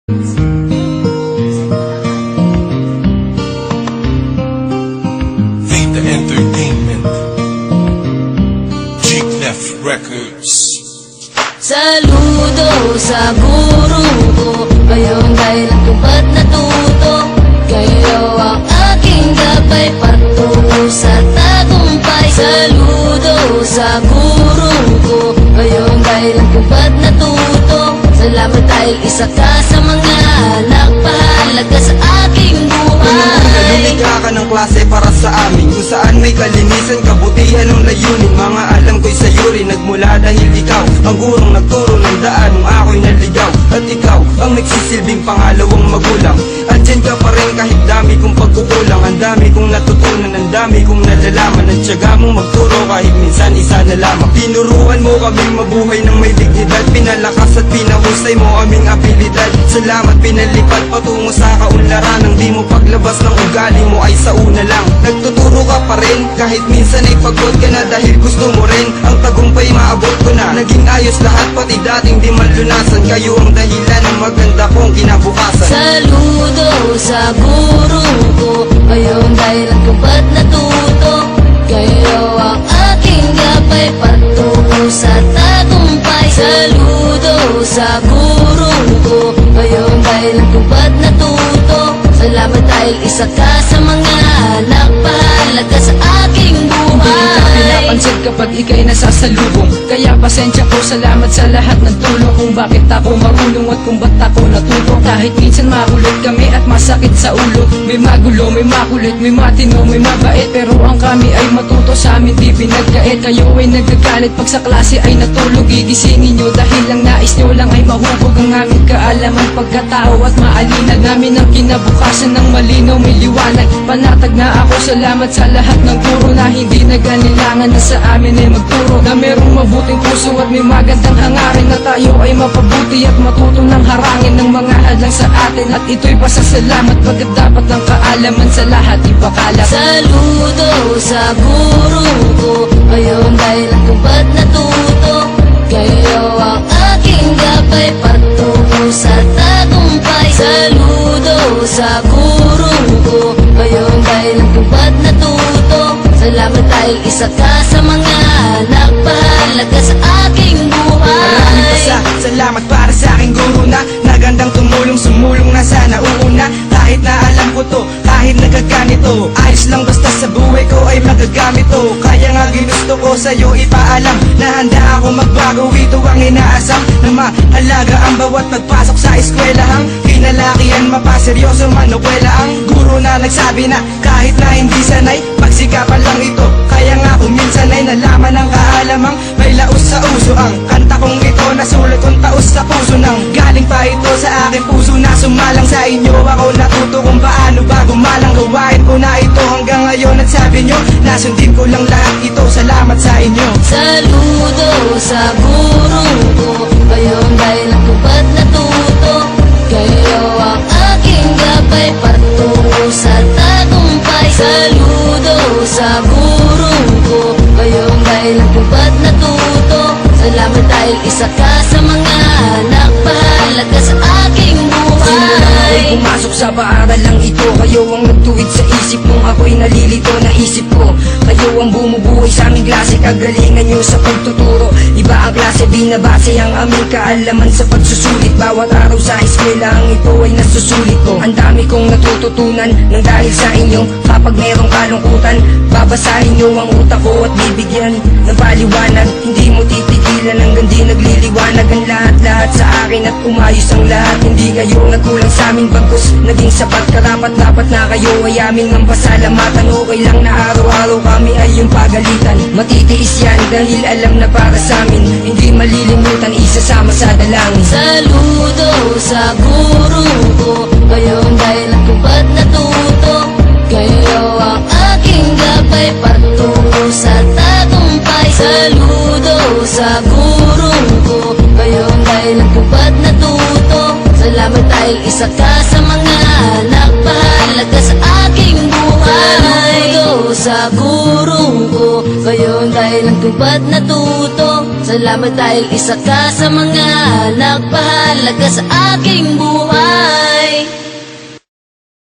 Vita Entertainment, G-Clef Records. Saludo sa guro ko, ngayon dahilan kung ba't natuto. Kayo ang aking gabay, patungo sa tagumpay. Saludo sa guro ko, ngayon dahilan kung ba't natuto. Salamat dahil isa ka sa mga anak, pahalaga sa aking buhay. Lumikha ka ng klase para sa amin, kung saan may kalinisan, kabutihan ng layunin. Mga alam ko'y sa'yo rin nagmula dahil ikaw ang gurong nagturo ng daan nung ako'y naligaw. At ikaw ang nagsisilbing pangalawang magulang. Andyan ka pa rin kahit dami kong pagkukulang. Ang dami kong natutunan, ang dami kong nalalaman. Ang tiyaga mong magturo kahit minsan isa na lamang. Tinuruan mo kaming mabuhay ng may dignidad, pinalakas at pinahusay mo aming abilidad. Salamat pinalipad patungo sa kaunlaran, nang di mo paglabas ng ugali mo ay sa una lang. Nagtuturo ka pa rin kahit minsan ay pagod ka na, dahil gusto mo rin ang tagumpay maabot ko na. Naging ayos lahat pati dating di malunasan, kayo ang dahilan ng maganda kong kinabukasan. Saludo sa guro ko, ngayon dahilan kung ba't natuto. Kayo ang aking gabay, patungo sa tagumpay. Saludo sa guro ko, ngayon dahilan kung ba't natuto. Salamat dahil isa ka sa mga anak, pahalaga sa aking buhay. Pinapansin kapag ika'y nasasalubong, kaya pasensya ko, salamat sa lahat ng tulong. Kung bakit ako marunong at kung ba't ako natuto. Kahit minsan makulit kami at masakit sa ulo, may magulo, may makulit, may matino, may mabait, pero ang kami ay matuto, sa amin di pinagkait. Kayo ay nagagalit pag sa klase ay natulog, gigisingin nyo dahil lang nais nyo lang ay mahubog ang aming kaalaman, pagkatao at maalinag namin ang kinabukasan ng malinaw, may liwanag. Panatag na ako, salamat sa lahat ng guro na hindi naganilangan na sa amin ay magturo, na merong mabuting puso at may magandang hangarin, na tayo ay mapabuti at matuto ng harangin ng mga hadlang sa atin. At ito'y pasasalamat pagkat dapat ng kaalaman sa lahat ipakalat. Saludo sa guro ko, ngayon dahilan kung ba't natuto. Kayo ang aking gabay, patungo sa tagumpay. Saludo sa guro ko, ngayon dahilan kung ba't natuto. Salamat dahil isa ka sa mga anak, pahalaga sa aking buhay. Salamat para sa aking guro na nagandang tumulong, sumulong na sana uuna. Kahit na alam ko to, kahit nagkaganito, ayos lang basta sa buhay ko ay magagamit to. Kaya nga ginusto ko sa'yo ipaalam na handa ako magbago, ito ang inaasam, na mahalaga ang bawat pagpasok sa eskwelahang kinalakihan, mapaseryoso man o kwela. Ang guro na nagsabi na kahit na hindi sanay, pagsikapan lang ito. Kaya nga kung minsan ay nalaman ang kaalamang may laos sa uso. Ang kanta kong ito nasulat kong taos sa puso, nang galing pa ito sa aking puso na sumalang sa inyo. Ako natuto kung paano ba gumalang, gawain ko na ito hanggang ngayon. At sabi nyo, nasundin ko lang lahat ito, salamat sa inyo. Saludo sa guro ko, ngayon dahilan kung ba't natuto. Kayo ang aking gabay, patungo sa tagumpay. Saludo sa guro ko, ngayon dahilan kung ba't natuto. Salamat dahil isa ka sa mga anak, pahalaga sa aking buhay. Pumasok sa paaralan lang ito, kayo ang nagtuwid sa isip mong ako'y nalilito na isip ko. Kayo ang bumubuhay sa aming klase, kagalingan nyo sa pagtuturo. Iba ang klase, binabase ang aming kaalaman sa pagsusulit. Bawat araw sa eskwela ang ito ay nasusulit ko. Ang dami kong natututunan nang dahil sa inyo. Kapag merong kalungkutan, babasahin nyo ang utak ko at bibigyan ng paliwanag. Hindi mo titigilan hanggang di nagliliwanag ang lahat-lahat sa akin at umayos ang lahat. Hindi kayo nagkulang sa amin, bagkus naging sapat, karapat dapat na kayo ay aming ang pasalamatan. Okay lang na araw-araw kami ay yung pagalitan, matitiis yan dahil alam na para sa amin hindi malilimutan, isasama sa dalangin. Saludo sa guro ko, ngayon dahilan kung ba't natuto. Kayo ang aking gabay, patungo sa tagumpay. Saludo sa guro ko, ngayon dahilan kung ba't natuto. Salamat dahil isa ka sa mga anak, pahalaga sa aking buhay. Saludo sa guro ko, ngayon dahilan kung ba't natuto. Salamat dahil isa ka sa mga anak, pahalaga sa aking buhay.